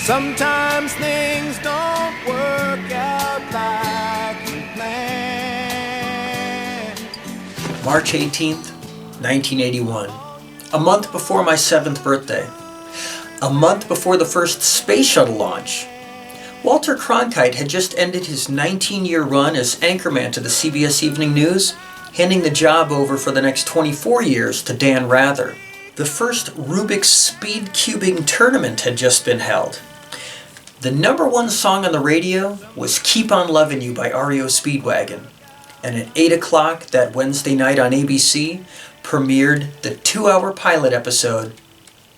Sometimes things don't work out like you planned. March 18th, 1981. A month before my 7th birthday. A month before the first space shuttle launch. Walter Cronkite had just ended his 19-year run as anchorman to the CBS Evening News, handing the job over for the next 24 years to Dan Rather. The first Rubik's Speed Cubing tournament had just been held. The number one song on the radio was Keep On Lovin' You by REO Speedwagon. And at 8 o'clock that Wednesday night on ABC, premiered the 2-hour pilot episode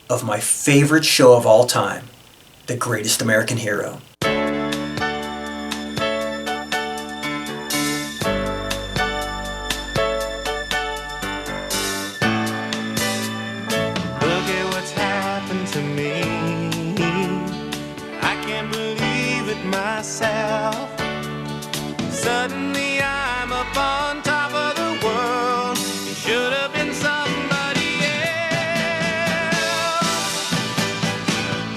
of my favorite show of all time, The Greatest American Hero. Myself. Suddenly I'm up on top of the world. It should have been somebody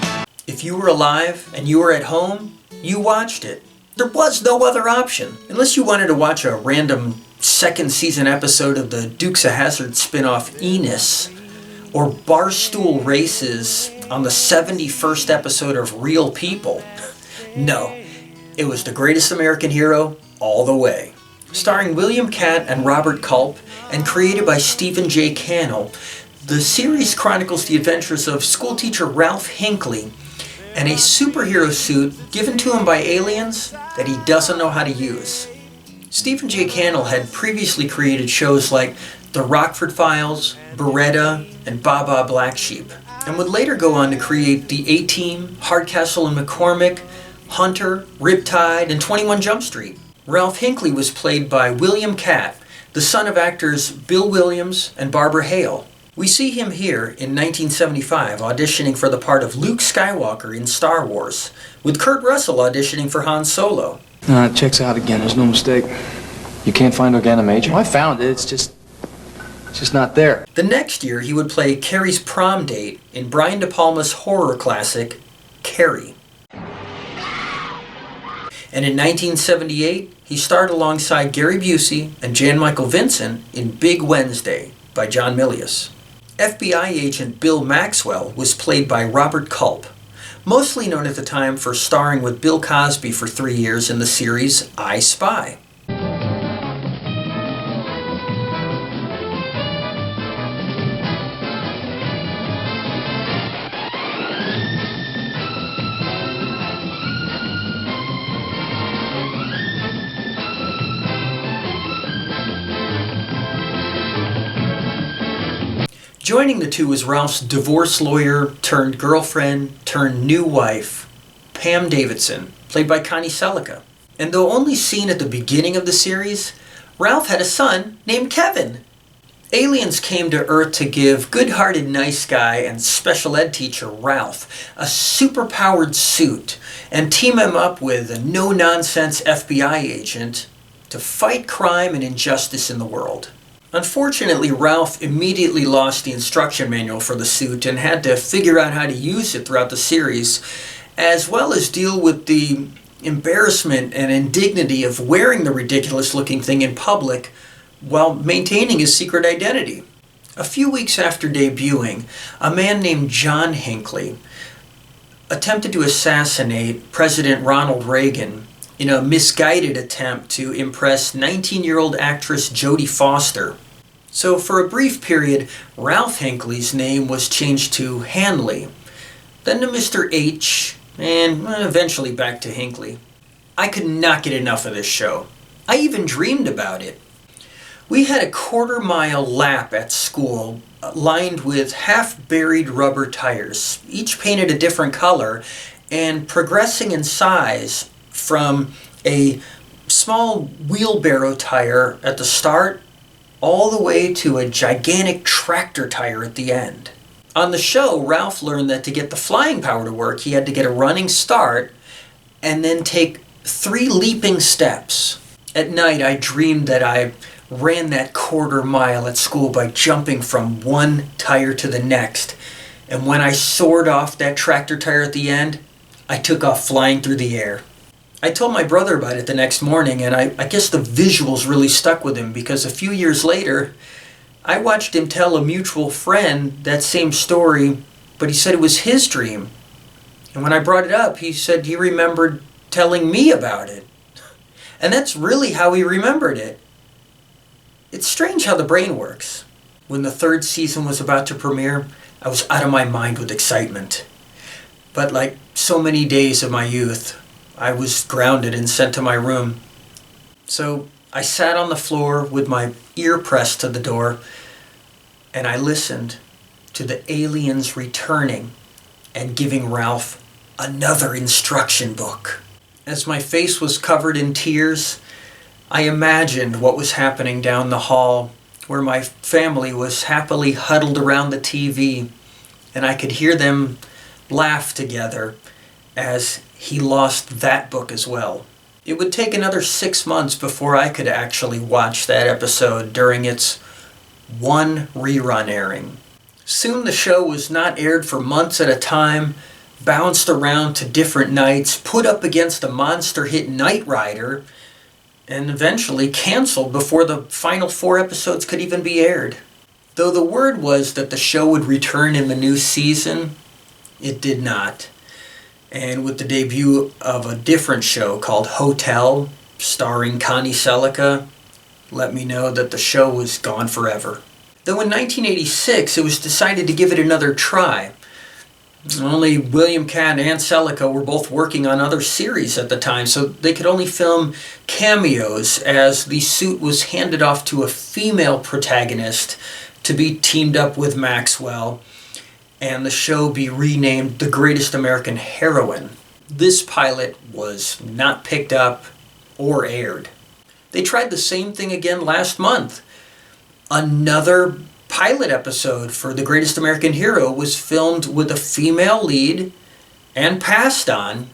else. If you were alive and you were at home, you watched it. There was no other option. Unless you wanted to watch a random second season episode of the Dukes of Hazzard spin-off Enos, or Barstool Races on the 71st episode of Real People. No. It was The Greatest American Hero all the way. Starring William Katt and Robert Culp, and created by Stephen J. Cannell, the series chronicles the adventures of schoolteacher Ralph Hinckley and a superhero suit given to him by aliens that he doesn't know how to use. Stephen J. Cannell had previously created shows like The Rockford Files, Beretta, and Baa Black Sheep, and would later go on to create The A-Team, Hardcastle and McCormick, Hunter, Riptide, and 21 Jump Street. Ralph Hinckley was played by William Katt, the son of actors Bill Williams and Barbara Hale. We see him here in 1975 auditioning for the part of Luke Skywalker in Star Wars, with Kurt Russell auditioning for Han Solo. No, it checks out again. There's no mistake. You can't find Organa Major? Well, I found it. It's just not there. The next year, he would play Carrie's prom date in Brian De Palma's horror classic, Carrie. And in 1978, he starred alongside Gary Busey and Jan Michael Vincent in Big Wednesday by John Milius. FBI agent Bill Maxwell was played by Robert Culp, mostly known at the time for starring with Bill Cosby for 3 years in the series I Spy. Joining the two was Ralph's divorce lawyer turned girlfriend turned new wife, Pam Davidson, played by Connie Sellecca. And though only seen at the beginning of the series, Ralph had a son named Kevin. Aliens came to Earth to give good-hearted nice guy and special ed teacher Ralph a super-powered suit and team him up with a no-nonsense FBI agent to fight crime and injustice in the world. Unfortunately, Ralph immediately lost the instruction manual for the suit and had to figure out how to use it throughout the series, as well as deal with the embarrassment and indignity of wearing the ridiculous-looking thing in public while maintaining his secret identity. A few weeks after debuting, a man named John Hinckley attempted to assassinate President Ronald Reagan in a misguided attempt to impress 19-year-old actress Jodie Foster. So for a brief period, Ralph Hinckley's name was changed to Hanley, then to Mr. H, and eventually back to Hinckley. I could not get enough of this show. I even dreamed about it. We had a quarter-mile lap at school lined with half-buried rubber tires, each painted a different color, and progressing in size from a small wheelbarrow tire at the start all the way to a gigantic tractor tire at the end. On the show, Ralph learned that to get the flying power to work, he had to get a running start and then take 3 leaping steps. At night, I dreamed that I ran that quarter mile at school by jumping from one tire to the next. And when I soared off that tractor tire at the end, I took off flying through the air. I told my brother about it the next morning, and I guess the visuals really stuck with him, because a few years later, I watched him tell a mutual friend that same story, but he said it was his dream. And when I brought it up, he said he remembered telling me about it. And that's really how he remembered it. It's strange how the brain works. When the third season was about to premiere, I was out of my mind with excitement. But like so many days of my youth, I was grounded and sent to my room. So I sat on the floor with my ear pressed to the door, and I listened to the aliens returning and giving Ralph another instruction book. As my face was covered in tears, I imagined what was happening down the hall, where my family was happily huddled around the TV, and I could hear them laugh together as he lost that book as well. It would take another 6 months before I could actually watch that episode during its one rerun airing. Soon the show was not aired for months at a time, bounced around to different nights, put up against the monster hit Knight Rider, and eventually canceled before the final 4 episodes could even be aired. Though the word was that the show would return in the new season, it did not. And with the debut of a different show called Hotel, starring Connie Sellecca, let me know that the show was gone forever. Though in 1986 it was decided to give it another try. Only William KATT and Sellecca were both working on other series at the time, so they could only film cameos as the suit was handed off to a female protagonist to be teamed up with Maxwell, and the show be renamed The Greatest American Heroine. This pilot was not picked up or aired. They tried the same thing again last month. Another pilot episode for The Greatest American Hero was filmed with a female lead and passed on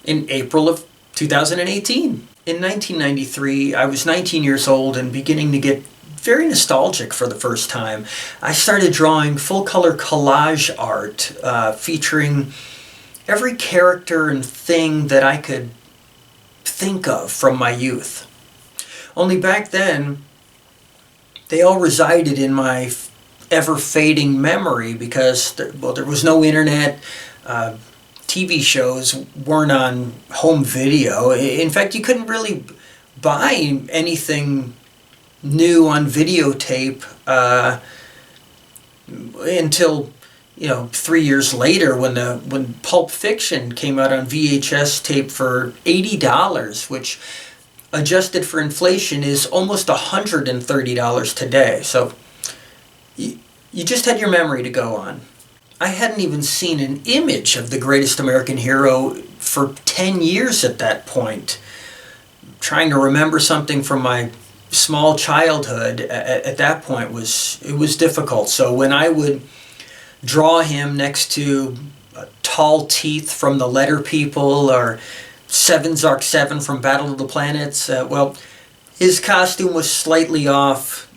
in April of 2018. In 1993, I was 19 years old and beginning to get very nostalgic for the first time. I started drawing full-color collage art featuring every character and thing that I could think of from my youth. Only back then, they all resided in my ever-fading memory because there was no internet. TV shows weren't on home video. In fact, you couldn't really buy anything new on videotape until 3 years later when Pulp Fiction came out on VHS tape for $80, which adjusted for inflation is almost $130 today. So you just had your memory to go on. I hadn't even seen an image of The Greatest American Hero for 10 years at that point. Trying to remember something from my small childhood at that point was difficult. So when I would draw him next to Tall Teeth from The Letter People or Seven Zark 7 from Battle of the Planets, his costume was slightly off,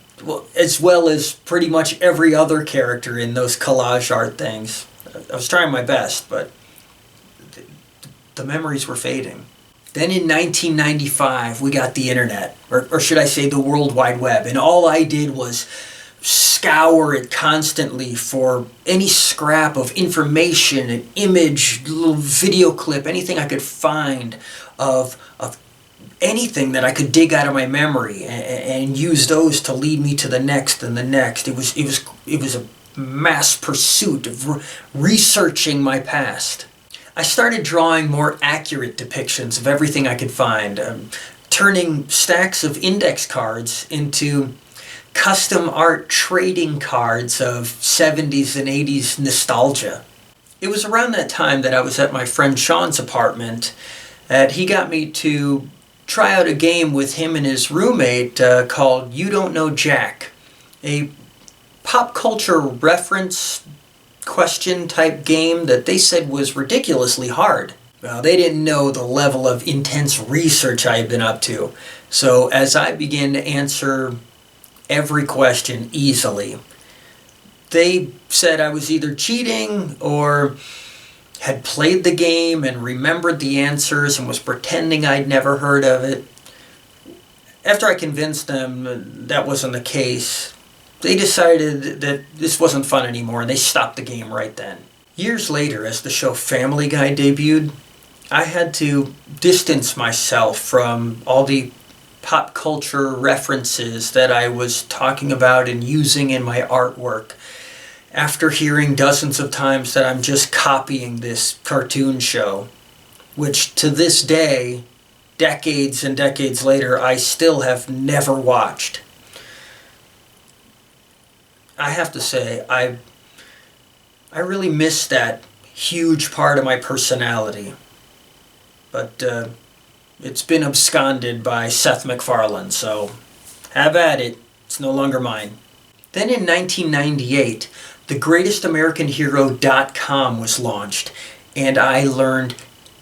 as well as pretty much every other character in those collage art things. I was trying my best, but the memories were fading. Then in 1995, we got the internet, or should I say the World Wide Web, and all I did was scour it constantly for any scrap of information, an image, little video clip, anything I could find of anything that I could dig out of my memory and use those to lead me to the next and the next. It was a mass pursuit of researching my past. I started drawing more accurate depictions of everything I could find, turning stacks of index cards into custom art trading cards of 70s and 80s nostalgia. It was around that time that I was at my friend Sean's apartment, and he got me to try out a game with him and his roommate called You Don't Know Jack, a pop culture reference question type game that they said was ridiculously hard. Well, they didn't know the level of intense research I had been up to. So as I began to answer every question easily, they said I was either cheating or had played the game and remembered the answers and was pretending I'd never heard of it. After I convinced them that wasn't the case, they decided that this wasn't fun anymore and they stopped the game right then. Years later, as the show Family Guy debuted, I had to distance myself from all the pop culture references that I was talking about and using in my artwork, after hearing dozens of times that I'm just copying this cartoon show, which to this day, decades and decades later, I still have never watched. I have to say, I really miss that huge part of my personality. But it's been absconded by Seth MacFarlane, so have at it. It's no longer mine. Then in 1998, thegreatestamericanhero.com was launched, and I learned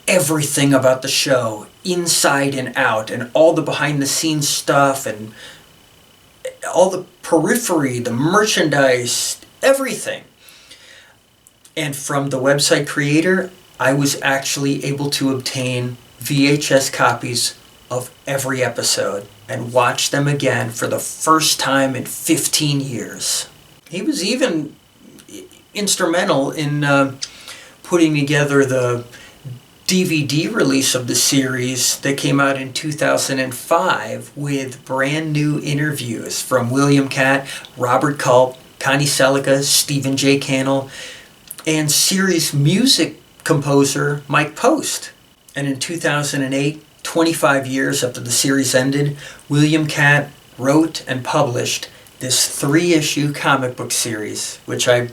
everything about the show, inside and out, and all the behind-the-scenes stuff, and all the periphery, the merchandise, everything. And from the website creator, I was actually able to obtain VHS copies of every episode and watch them again for the first time in 15 years. He was even instrumental in putting together the DVD release of the series that came out in 2005 with brand new interviews from William KATT, Robert Culp, Connie SELLECCA, Stephen J. Cannell, and series music composer Mike Post. And in 2008, 25 years after the series ended, William KATT wrote and published this 3-issue comic book series, which I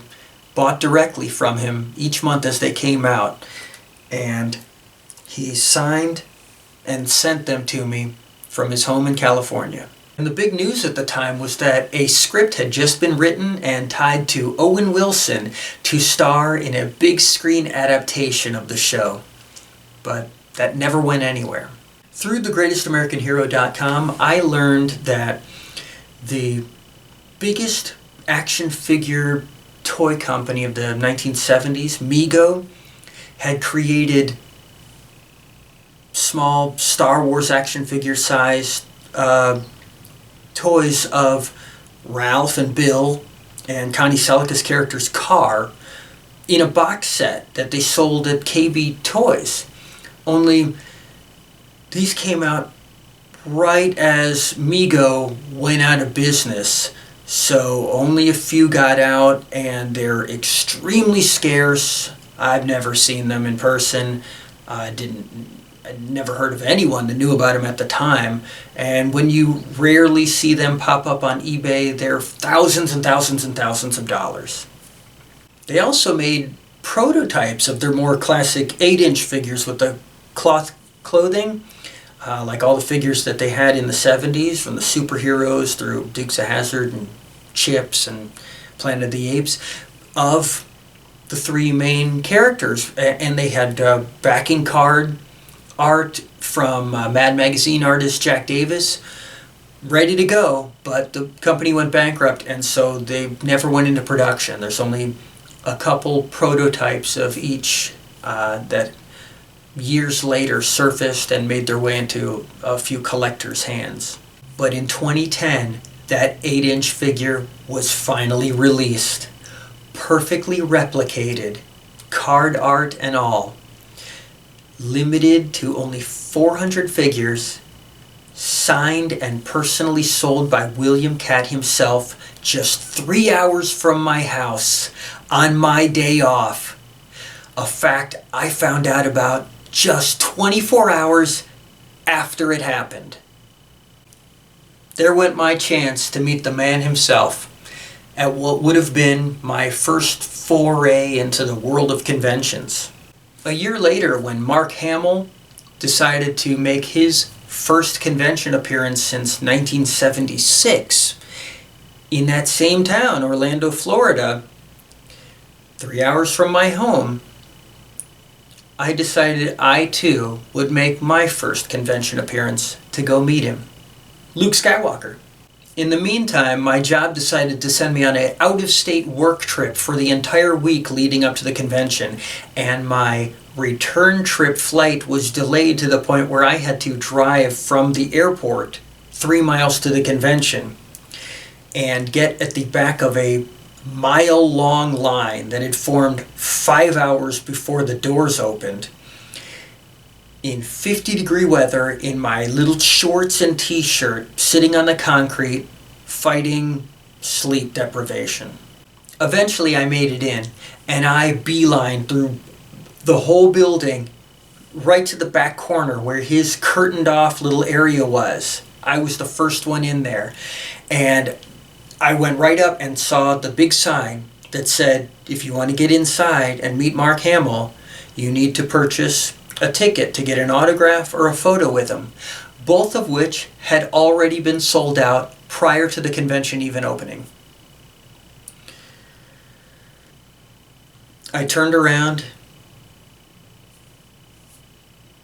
bought directly from him each month as they came out. And he signed and sent them to me from his home in California. And the big news at the time was that a script had just been written and tied to Owen Wilson to star in a big screen adaptation of the show. But that never went anywhere. Through thegreatestamericanhero.com, I learned that the biggest action figure toy company of the 1970s, Mego, had created small Star Wars action figure sized toys of Ralph and Bill and Connie SELLECCA's character's car in a box set that they sold at KB Toys. Only these came out right as Mego went out of business, so only a few got out and they're extremely scarce. I've never seen them in person. I'd never heard of anyone that knew about them at the time. And when you rarely see them pop up on eBay, they're thousands and thousands and thousands of dollars. They also made prototypes of their more classic 8-inch figures with the cloth clothing, like all the figures that they had in the 70s, from the superheroes through Dukes of Hazzard and Chips and Planet of the Apes, of the 3 main characters. And they had backing card art from Mad Magazine artist Jack Davis ready to go, but the company went bankrupt and so they never went into production. There's only a couple prototypes of each that years later surfaced and made their way into a few collectors' hands. But in 2010, that 8-inch figure was finally released, perfectly replicated, card art and all. Limited to only 400 figures, signed and personally sold by William KATT himself just 3 hours from my house on my day off. A fact I found out about just 24 hours after it happened. There went my chance to meet the man himself at what would have been my first foray into the world of conventions. A year later, when Mark Hamill decided to make his first convention appearance since 1976 in that same town, Orlando, Florida, 3 hours from my home, I decided I too would make my first convention appearance to go meet him. Luke Skywalker. In the meantime, my job decided to send me on an out-of-state work trip for the entire week leading up to the convention, and my return trip flight was delayed to the point where I had to drive from the airport 3 miles to the convention and get at the back of a mile-long line that had formed 5 hours before the doors opened, in 50-degree weather, in my little shorts and t-shirt, sitting on the concrete, fighting sleep deprivation. Eventually I made it in, and I beelined through the whole building right to the back corner where his curtained off little area was. I was the first one in there, and I went right up and saw the big sign that said, if you want to get inside and meet Mark Hamill, you need to purchase a ticket to get an autograph or a photo with him, both of which had already been sold out prior to the convention even opening. I turned around,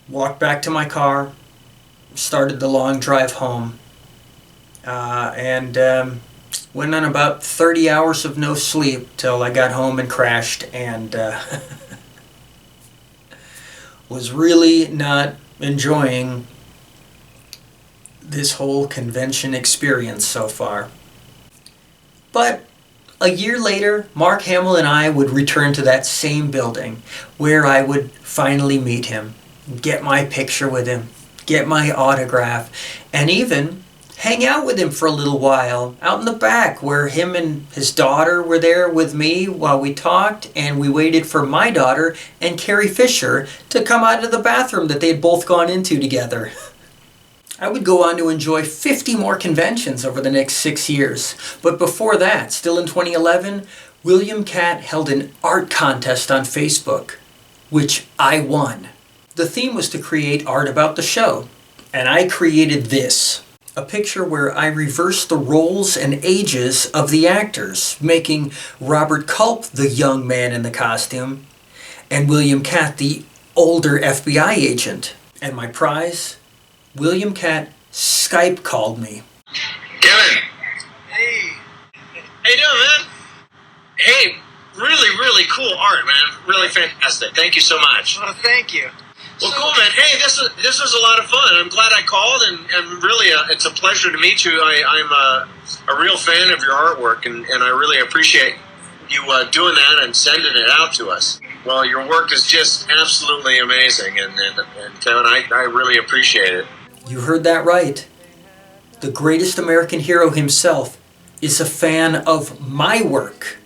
walked back to my car, started the long drive home, and went on about 30 hours of no sleep till I got home and crashed and was really not enjoying this whole convention experience so far. But a year later, Mark Hamill and I would return to that same building where I would finally meet him, get my picture with him, get my autograph, and even hang out with him for a little while out in the back where him and his daughter were there with me while we talked, and we waited for my daughter and Carrie Fisher to come out of the bathroom that they'd both gone into together. I would go on to enjoy 50 more conventions over the next 6 years. But before that, still in 2011, William KATT held an art contest on Facebook, which I won. The theme was to create art about the show, and I created this. A picture where I reversed the roles and ages of the actors, making Robert Culp the young man in the costume, and William KATT the older FBI agent. And my prize? William KATT Skype called me. Kevin! Hey! How you doing, man? Hey, really cool art, man. Really fantastic. Thank you so much. Well, thank you. Well, cool, man. Hey, this was a lot of fun. I'm glad I called, and really, it's a pleasure to meet you. I'm a real fan of your artwork, and I really appreciate you doing that and sending it out to us. Well, your work is just absolutely amazing, and Kevin, I really appreciate it. You heard that right. The greatest American hero himself is a fan of my work.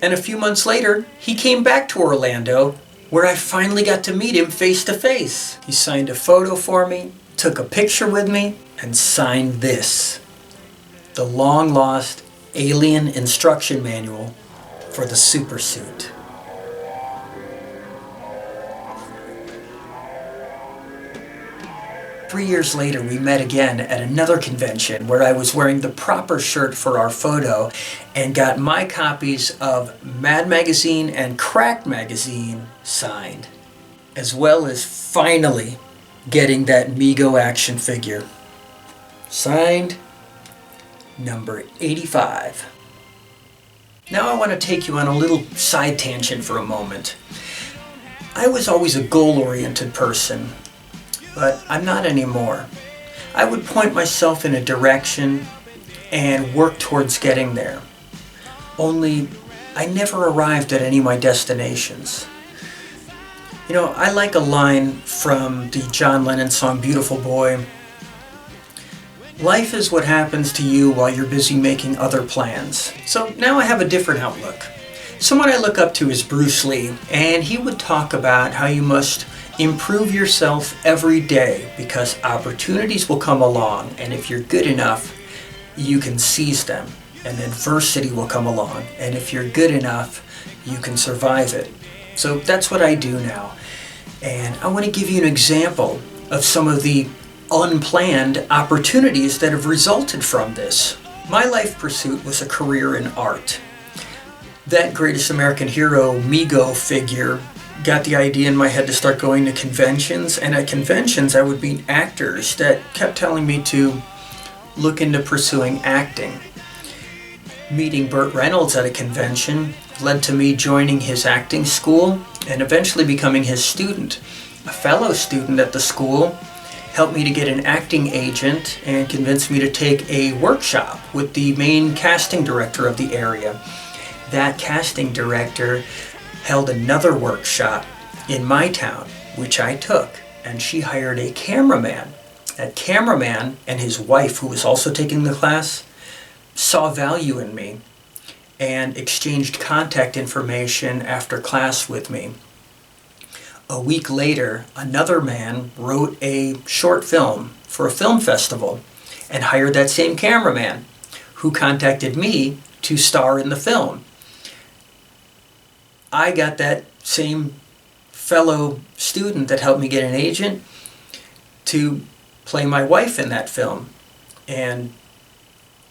And a few months later, he came back to Orlando, where I finally got to meet him face to face. He signed a photo for me, took a picture with me, and signed this. The long-lost alien instruction manual for the supersuit. Three years later, we met again at another convention where I was wearing the proper shirt for our photo and got my copies of Mad Magazine and Cracked Magazine signed, as well as finally getting that Mego action figure. Signed, number 85. Now I want to take you on a little side tangent for a moment. I was always a goal-oriented person, but I'm not anymore. I would point myself in a direction and work towards getting there. Only I never arrived at any of my destinations. You know, I like a line from the John Lennon song Beautiful Boy. Life is what happens to you while you're busy making other plans. So now I have a different outlook. Someone I look up to is Bruce Lee, and he would talk about how you must improve yourself every day because opportunities will come along, and if you're good enough, you can seize them, and adversity will come along, and if you're good enough, you can survive it. So that's what I do now, and I want to give you an example of some of the unplanned opportunities that have resulted from this. My life pursuit was a career in art. That greatest American hero Mego figure got the idea in my head to start going to conventions, and at conventions I would meet actors that kept telling me to look into pursuing acting. Meeting Burt Reynolds at a convention led to me joining his acting school and eventually becoming his student. A fellow student at the school helped me to get an acting agent and convinced me to take a workshop with the main casting director of the area. That casting director held another workshop in my town, which I took, and she hired a cameraman. That cameraman and his wife, who was also taking the class, saw value in me and exchanged contact information after class with me. A week later, another man wrote a short film for a film festival and hired that same cameraman, who contacted me to star in the film. I got that same fellow student that helped me get an agent to play my wife in that film. And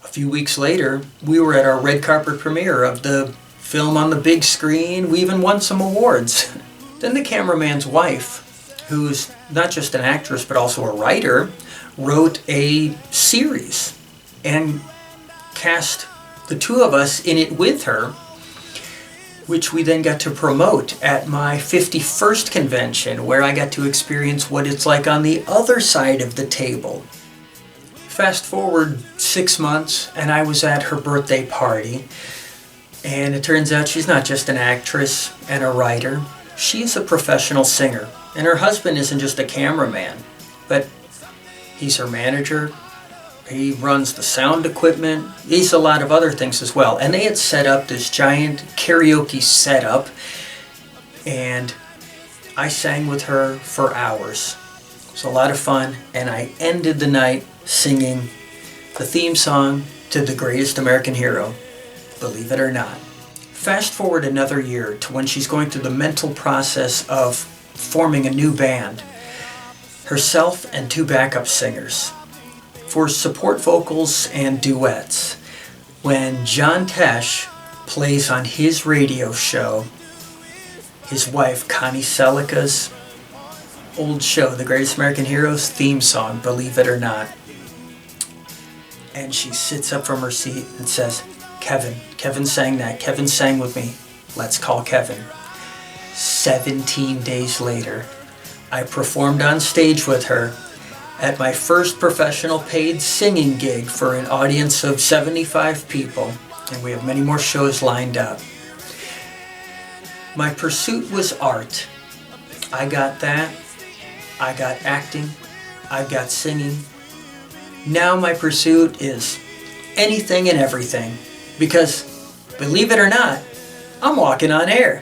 a few weeks later, we were at our red carpet premiere of the film on the big screen. We even won some awards. Then the cameraman's wife, who's not just an actress but also a writer, wrote a series and cast the two of us in it with her, which we then got to promote at my 51st convention, where I got to experience what it's like on the other side of the table. Fast forward 6 months, and I was at her birthday party, and it turns out she's not just an actress and a writer. She's a professional singer, and her husband isn't just a cameraman, but he's her manager. He runs the sound equipment. He's a lot of other things as well. And they had set up this giant karaoke setup, and I sang with her for hours. It was a lot of fun, and I ended the night singing the theme song to The Greatest American Hero, believe it or not. Fast forward another year to when she's going through the mental process of forming a new band. Herself and 2 backup singers for support vocals and duets. When John Tesh plays on his radio show his wife Connie Sellecca's old show, The Greatest American Heroes theme song, believe it or not, and she sits up from her seat and says, Kevin sang that. Kevin sang with me. Let's call Kevin. 17 days later, I performed on stage with her at my first professional paid singing gig for an audience of 75 people, and we have many more shows lined up. My pursuit was art. I got that. I got acting. I got singing. Now my pursuit is anything and everything, because, believe it or not, I'm walking on air.